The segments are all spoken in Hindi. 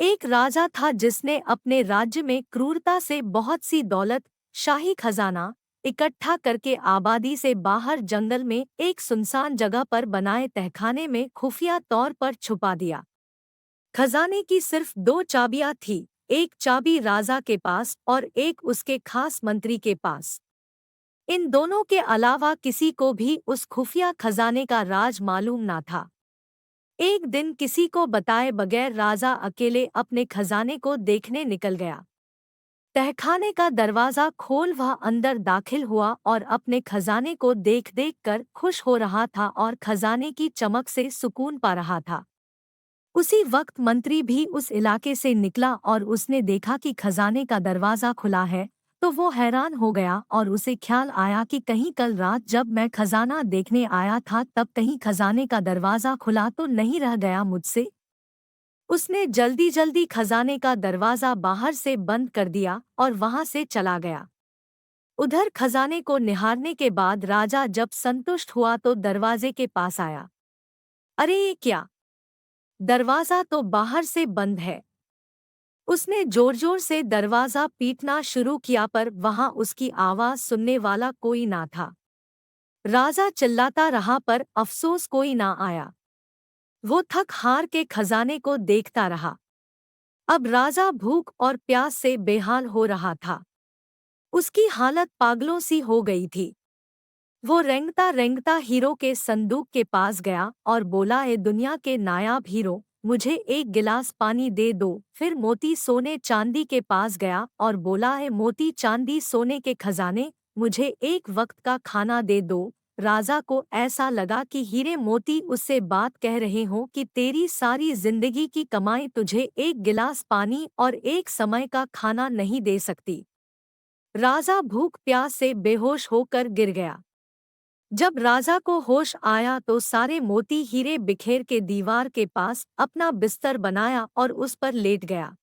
एक राजा था जिसने अपने राज्य में क्रूरता से बहुत सी दौलत, शाही खजाना इकट्ठा करके आबादी से बाहर जंगल में एक सुनसान जगह पर बनाए तहखाने में खुफिया तौर पर छुपा दिया। खजाने की सिर्फ दो चाबियां थी, एक चाबी राजा के पास और एक उसके खास मंत्री के पास। इन दोनों के अलावा किसी को भी उस खुफिया खजाने का राज मालूम ना था। एक दिन किसी को बताए बगैर राजा अकेले अपने खजाने को देखने निकल गया। तहखाने का दरवाजा खोल वह अंदर दाखिल हुआ और अपने खजाने को देख देख कर खुश हो रहा था और खजाने की चमक से सुकून पा रहा था। उसी वक्त मंत्री भी उस इलाके से निकला और उसने देखा कि खजाने का दरवाजा खुला है, तो वो हैरान हो गया और उसे ख्याल आया कि कहीं कल रात जब मैं खजाना देखने आया था तब कहीं खजाने का दरवाजा खुला तो नहीं रह गया मुझसे। उसने जल्दी जल्दी खजाने का दरवाजा बाहर से बंद कर दिया और वहां से चला गया। उधर खजाने को निहारने के बाद राजा जब संतुष्ट हुआ तो दरवाजे के पास आया। अरे ये क्या, दरवाजा तो बाहर से बंद है। उसने जोर जोर से दरवाजा पीटना शुरू किया पर वहां उसकी आवाज सुनने वाला कोई ना था। राजा चिल्लाता रहा पर अफसोस कोई ना आया। वो थक हार के खजाने को देखता रहा। अब राजा भूख और प्यास से बेहाल हो रहा था। उसकी हालत पागलों सी हो गई थी। वो रेंगता रेंगता हीरो के संदूक के पास गया और बोला, ए दुनिया के नायाब हीरो, मुझे एक गिलास पानी दे दो। फिर मोती सोने चांदी के पास गया और बोला, है मोती चांदी सोने के खजाने, मुझे एक वक्त का खाना दे दो। राजा को ऐसा लगा कि हीरे मोती उससे बात कह रहे हों कि तेरी सारी जिंदगी की कमाई तुझे एक गिलास पानी और एक समय का खाना नहीं दे सकती। राजा भूख प्यास से बेहोश होकर गिर गया। जब राजा को होश आया तो सारे मोती हीरे बिखेर के दीवार के पास अपना बिस्तर बनाया और उस पर लेट गया।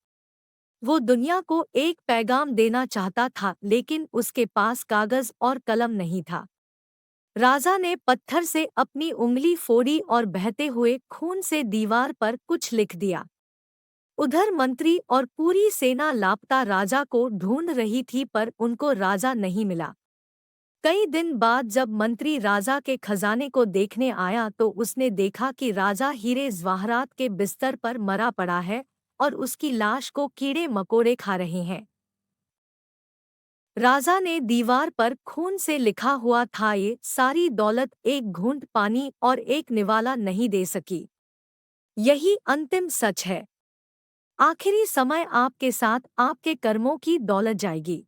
वो दुनिया को एक पैगाम देना चाहता था लेकिन उसके पास कागज और कलम नहीं था। राजा ने पत्थर से अपनी उंगली फोड़ी और बहते हुए खून से दीवार पर कुछ लिख दिया। उधर मंत्री और पूरी सेना लापता राजा को ढूंढ रही थी पर उनको राजा नहीं मिला। कई दिन बाद जब मंत्री राजा के खजाने को देखने आया तो उसने देखा कि राजा हीरे जवाहरात के बिस्तर पर मरा पड़ा है और उसकी लाश को कीड़े मकोड़े खा रहे हैं। राजा ने दीवार पर खून से लिखा हुआ था, ये सारी दौलत एक घूंट पानी और एक निवाला नहीं दे सकी। यही अंतिम सच है। आखिरी समय आपके साथ आपके कर्मों की दौलत जाएगी।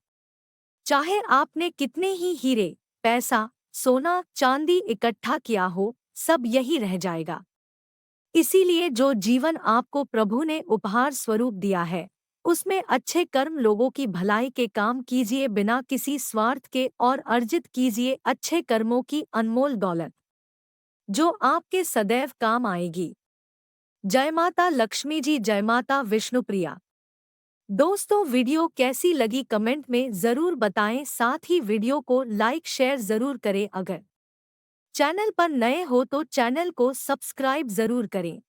चाहे आपने कितने ही हीरे, पैसा, सोना, चांदी इकट्ठा किया हो, सब यही रह जाएगा। इसीलिए जो जीवन आपको प्रभु ने उपहार स्वरूप दिया है, उसमें अच्छे कर्म, लोगों की भलाई के काम कीजिए बिना किसी स्वार्थ के और अर्जित कीजिए अच्छे कर्मों की अनमोल दौलत, जो आपके सदैव काम आएगी। जय माता लक्ष्मी जी, जय माता विष्णुप्रिया। दोस्तों, वीडियो कैसी लगी कमेंट में ज़रूर बताएं, साथ ही वीडियो को लाइक शेयर ज़रूर करें। अगर चैनल पर नए हो तो चैनल को सब्सक्राइब ज़रूर करें।